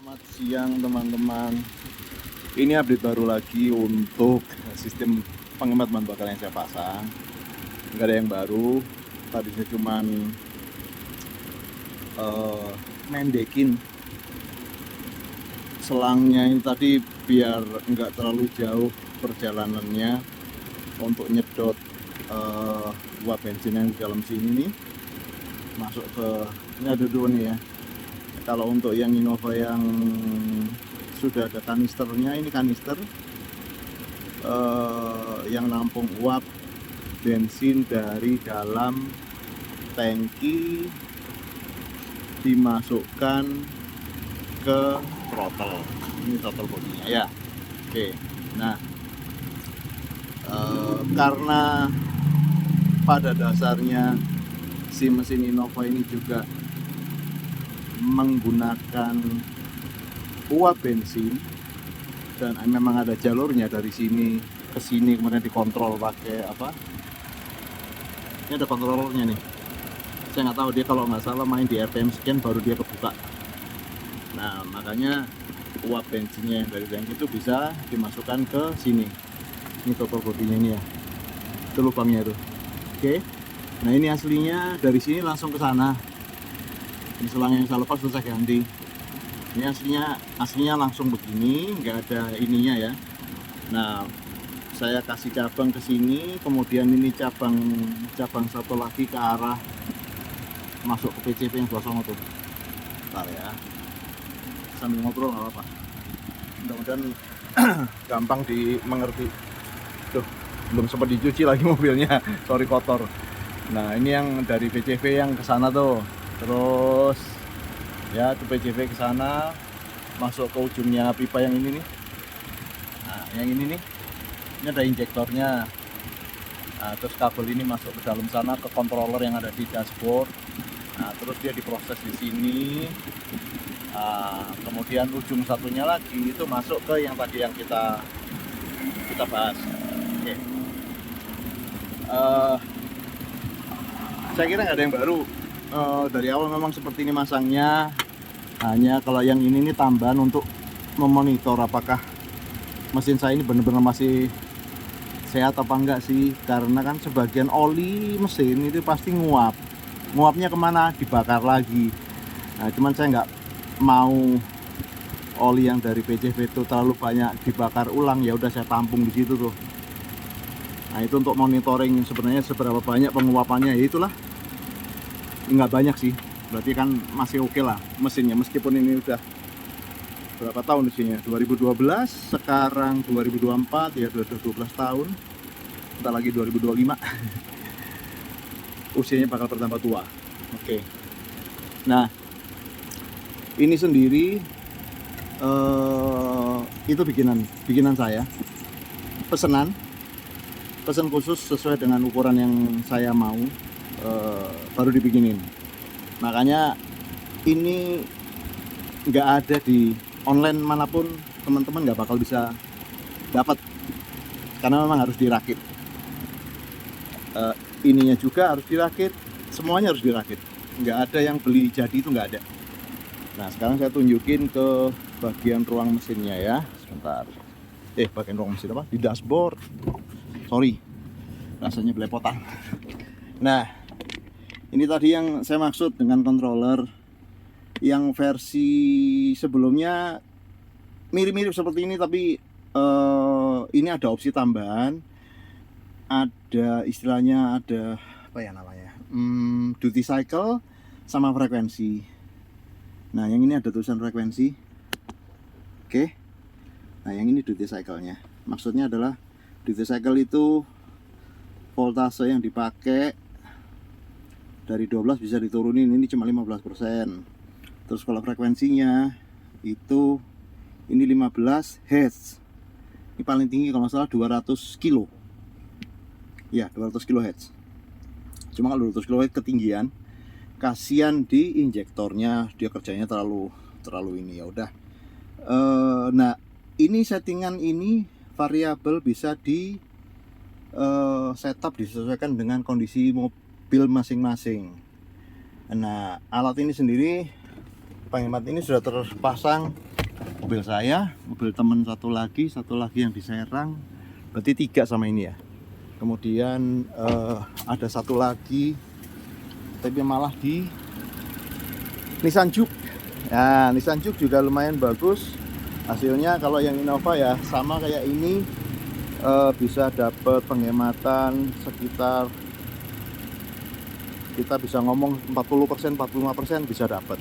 Selamat siang teman-teman. Ini update baru lagi untuk sistem penghemat bahan bakar yang saya pasang. Nggak ada yang baru. Tadi saya cuman mendekin selangnya ini tadi biar nggak terlalu jauh perjalanannya untuk nyedot uap bensin yang di dalam sini nih masuk ke ini ada dua nih ya. Kalau untuk yang Innova yang sudah ada kanisternya, ini kanister yang nampung uap bensin dari dalam tangki dimasukkan ke throttle. Ini throttle bodinya ya. Oke. Nah, karena pada dasarnya si mesin Innova ini juga menggunakan uap bensin dan memang ada jalurnya dari sini ke sini, kemudian dikontrol pakai apa, ini ada kontrolernya nih. Saya nggak tahu, dia kalau nggak salah main di RPM sekian baru dia kebuka. Nah makanya uap bensinnya yang dari tangki itu bisa dimasukkan ke sini. Ini throttle bodinya ini ya, itu lubangnya tuh. Oke, nah ini aslinya dari sini langsung ke sana. Ini selang yang saya lepas sudah saya ganti. Ini aslinya langsung begini, nggak ada ininya ya. Nah, saya kasih cabang ke sini, kemudian ini cabang satu lagi ke arah masuk ke PCV yang sebelah sana tuh. Bentar ya, sambil ngobrol nggak apa-apa. Mudah-mudahan gampang dimengerti. Tuh, belum sempat dicuci lagi mobilnya, sorry kotor. Nah, ini yang dari PCV yang ke sana tuh. Terus ya itu PCV ke sana masuk ke ujungnya pipa yang ini nih. Nah, yang ini nih, ini ada injektornya. Nah, terus kabel ini masuk ke dalam sana ke controller yang ada di dashboard. Nah, terus dia diproses di sini. Nah, kemudian ujung satunya lagi itu masuk ke yang tadi yang kita bahas. Oke. Saya kira nggak ada yang baru. Dari awal memang seperti ini masangnya. Hanya kalau yang ini nih tambahan untuk memonitor apakah mesin saya ini benar-benar masih sehat apa enggak sih, karena kan sebagian oli mesin itu pasti nguapnya kemana, dibakar lagi. Nah cuman saya nggak mau oli yang dari PCV itu terlalu banyak dibakar ulang, ya udah saya tampung di situ tuh. Nah itu untuk monitoring sebenarnya seberapa banyak penguapannya, ya itulah. Nggak banyak sih, berarti kan masih oke lah mesinnya, meskipun ini udah berapa tahun di sini ya, 2012, sekarang 2024 ya, udah 12 tahun, entar lagi 2025 usianya bakal bertambah tua. Oke. Nah ini sendiri itu bikinan saya, pesan khusus sesuai dengan ukuran yang saya mau, baru dibikinin. Makanya ini nggak ada di online manapun, teman-teman nggak bakal bisa dapat, karena memang harus dirakit. Ininya juga harus dirakit, semuanya harus dirakit, nggak ada yang beli jadi, itu nggak ada. Nah sekarang saya tunjukin ke bagian ruang mesinnya ya, sebentar. Bagian ruang mesin apa, di dashboard, sorry rasanya belepotan. Nah ini tadi yang saya maksud dengan controller. Yang versi sebelumnya mirip-mirip seperti ini, tapi ini ada opsi tambahan, ada istilahnya, ada apa ya namanya, duty cycle sama frekuensi. Nah yang ini ada tulisan frekuensi. Oke. Nah yang ini duty cycle-nya. Maksudnya adalah duty cycle itu voltase yang dipakai dari 12 bisa diturunin, ini cuma 15%. Terus kalau frekuensinya itu ini 15 Hz. Ini paling tinggi kalau nggak salah 200 kilo. Ya, 200 kHz. Cuma kalau 200 kHz ketinggian, kasihan di injektornya, dia kerjanya terlalu ini, ya udah. Nah, ini settingan ini variabel bisa di setup, disesuaikan dengan kondisi mobil masing-masing. Nah, alat ini sendiri Penghemat ini sudah terpasang mobil saya, mobil teman satu lagi yang di Serang, berarti 3 sama ini ya. Kemudian ada satu lagi, tapi malah di Nissan Juke. Nah, Nissan Juke juga lumayan bagus hasilnya. Kalau yang Innova ya sama kayak ini, bisa dapat penghematan sekitar, kita bisa ngomong 40%, 45% bisa dapat.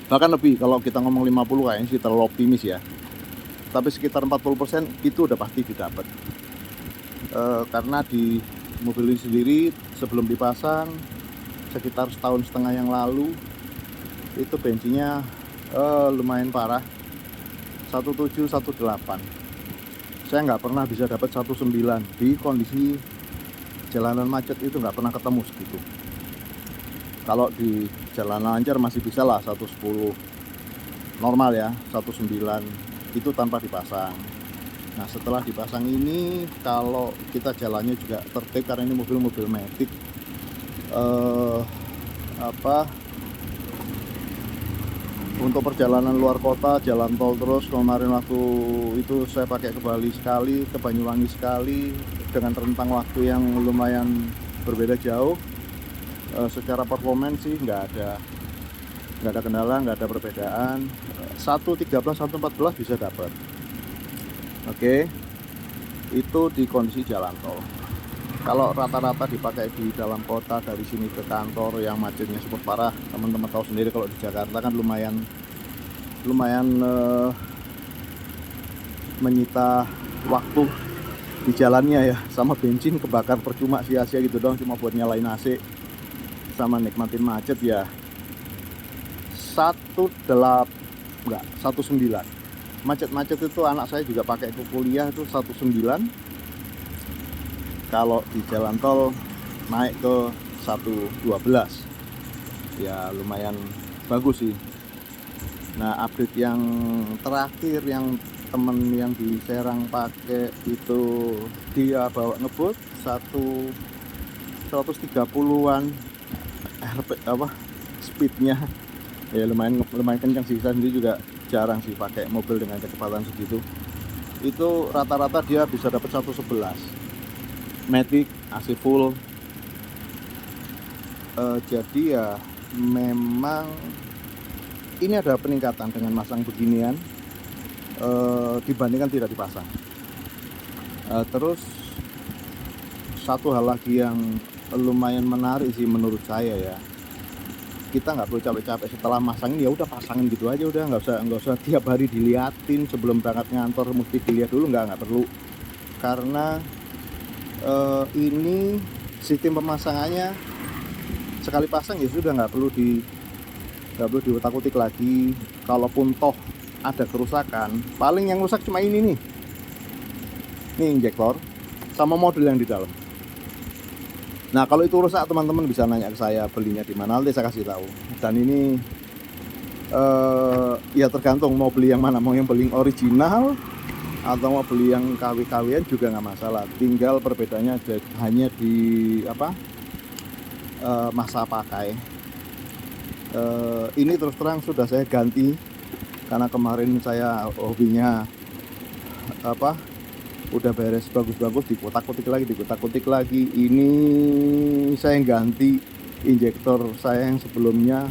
Bahkan lebih, kalau kita ngomong 50 kayaknya sih terlalu optimis ya. Tapi sekitar 40% itu udah pasti didapat. Karena di mobil ini sendiri sebelum dipasang sekitar 1,5 tahun yang lalu itu bensinnya lumayan parah, 17, 18. Saya nggak pernah bisa dapat 19 di kondisi jalanan macet, itu nggak pernah ketemu segitu. Kalau di jalan lancar masih bisa lah 110 normal ya, 19 itu tanpa dipasang. Nah setelah dipasang ini, kalau kita jalannya juga tertib karena ini mobil-mobil matic, untuk perjalanan luar kota, jalan tol terus. Kemarin waktu itu saya pakai ke Bali sekali, ke Banyuwangi sekali, dengan rentang waktu yang lumayan berbeda jauh. Secara performance sih nggak ada kendala, nggak ada perbedaan. 113, 114 bisa dapat. Oke, itu di kondisi jalan tol. Kalau rata-rata dipakai di dalam kota dari sini ke kantor yang macetnya super parah, teman-teman tahu sendiri kalau di Jakarta kan lumayan menyita waktu di jalannya ya, sama bensin kebakar percuma, sia-sia gitu dong, cuma buat nyalain AC sama nikmatin macet ya. 19 macet-macet itu anak saya juga pakai ke kuliah itu 19. Kalau di jalan tol naik ke 112 ya, lumayan bagus sih. Nah update yang terakhir yang temen yang di Serang pakai itu, dia bawa ngebut 130-an speednya ya, lumayan kencang sih. Saya sendiri juga jarang sih pakai mobil dengan kecepatan segitu. Itu rata-rata dia bisa dapat 111 matic, AC full. Jadi ya memang ini ada peningkatan dengan masang beginian dibandingkan tidak dipasang. Terus satu hal lagi yang lumayan menarik sih menurut saya ya, kita nggak perlu capek-capek setelah masangin, ya udah pasangin gitu aja, udah nggak usah tiap hari diliatin sebelum berangkat ngantor mesti dilihat dulu, nggak perlu. Karena ini sistem pemasangannya sekali pasang ya sudah, nggak perlu diutak-utik lagi. Kalaupun toh ada kerusakan, paling yang rusak cuma ini nih injektor sama modul yang di dalam. Nah kalau itu rusak, teman-teman bisa nanya ke saya belinya di mana, nanti saya kasih tahu. Dan ini ya tergantung mau beli yang mana, mau yang beli original atau mau beli yang KW-KW-an juga nggak masalah. Tinggal perbedaannya hanya di masa pakai. Ini terus terang sudah saya ganti karena kemarin saya hobinya udah beres bagus-bagus, dikotak-kotik lagi. Ini saya ganti injektor saya yang sebelumnya,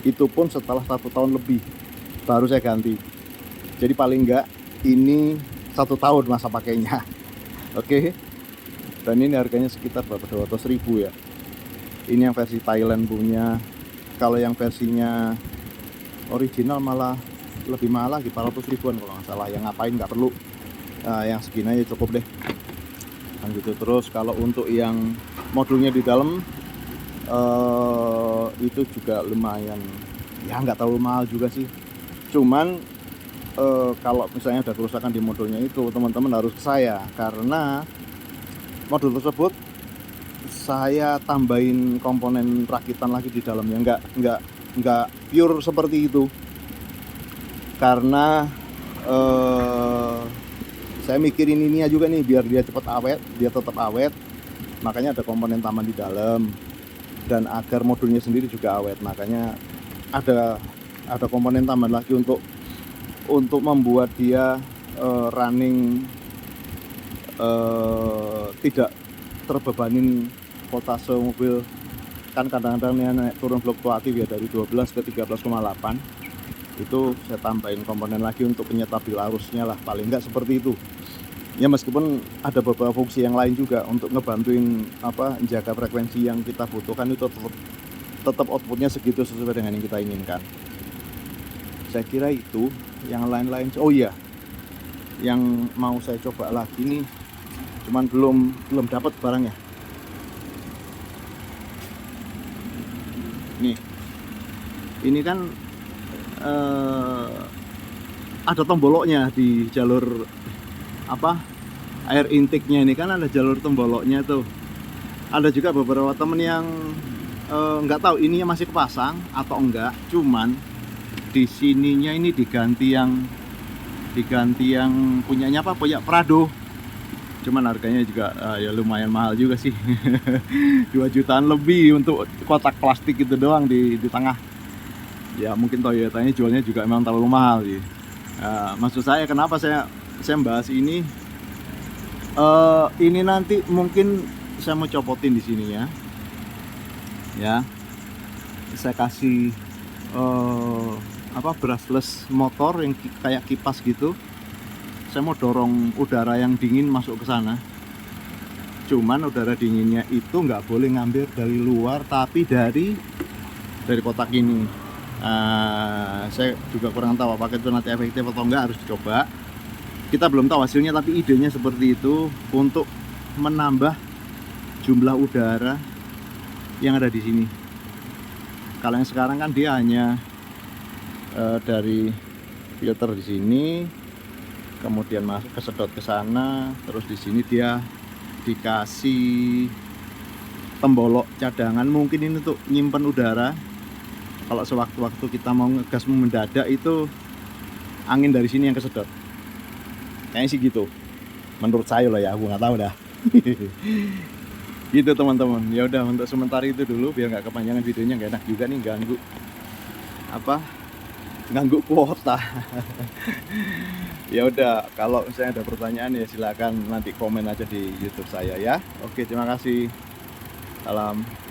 itu pun setelah 1 tahun lebih baru saya ganti. Jadi paling enggak ini 1 tahun masa pakainya. Oke. Dan ini harganya sekitar berapa, 200.000 ya. Ini yang versi Thailand punya. Kalau yang versinya original malah lebih mahal lagi, 400.000-an kalau nggak salah. Yang ngapain nggak perlu. Yang segini aja cukup deh. Dan gitu. Terus kalau untuk yang modulnya di dalam itu juga lumayan, ya nggak terlalu mahal juga sih. Cuman kalau misalnya ada kerusakan di modulnya itu, teman-teman harus ke saya, karena modul tersebut saya tambahin komponen rakitan lagi di dalamnya, nggak pure seperti itu. Karena saya mikirin ininya juga nih, biar dia cepat awet, dia tetap awet, makanya ada komponen tambahan di dalam. Dan agar modulnya sendiri juga awet, makanya ada ada komponen tambahan lagi untuk membuat dia running tidak terbebanin voltase mobil. Kan kadang-kadang dia naik turun fluktuatif ya, dari 12 ke 13,8. Itu saya tambahin komponen lagi untuk penyetabil arusnya lah, paling enggak seperti itu ya. Meskipun ada beberapa fungsi yang lain juga untuk ngebantuin menjaga frekuensi yang kita butuhkan, itu tetap outputnya segitu sesuai dengan yang kita inginkan. Saya kira itu. Yang lain-lain, oh iya, yang mau saya coba lagi nih, cuman belum dapat barangnya. Nih, ini kan ada tomboloknya di jalur air intake-nya. Ini kan ada jalur tomboloknya tuh. Ada juga beberapa temen yang nggak tahu ininya masih kepasang atau enggak, cuman di sininya ini diganti yang punyanya punya Prado. Cuman harganya juga ya lumayan mahal juga sih. 2 jutaan lebih untuk kotak plastik itu doang di tengah. Ya mungkin Toyotanya jualnya juga memang terlalu mahal sih. Maksud saya kenapa saya bahas ini, ini nanti mungkin saya mau copotin di sininya ya. Saya kasih brushless motor yang kayak kipas gitu. Saya mau dorong udara yang dingin masuk ke sana. Cuman udara dinginnya itu nggak boleh ngambil dari luar, tapi dari kotak ini. Saya juga kurang tahu apakah itu nanti efektif atau enggak, harus dicoba. Kita belum tahu hasilnya, tapi idenya seperti itu untuk menambah jumlah udara yang ada di sini. Kalau yang sekarang kan dia hanya dari filter di sini, kemudian masuk kesedot ke sana, terus di sini dia dikasih tembolok cadangan. Mungkin ini untuk nyimpen udara. Kalau sewaktu-waktu kita mau ngegas mendadak itu angin dari sini yang kesedot. Kayaknya sih gitu. Menurut saya loh ya, aku nggak tahu dah. Gitu teman-teman. Ya udah, untuk sementara itu dulu biar nggak kepanjangan videonya, nggak enak juga nih ganggu kuota. Ya udah, kalau misalnya ada pertanyaan ya silakan nanti komen aja di YouTube saya ya. Oke, terima kasih. Salam.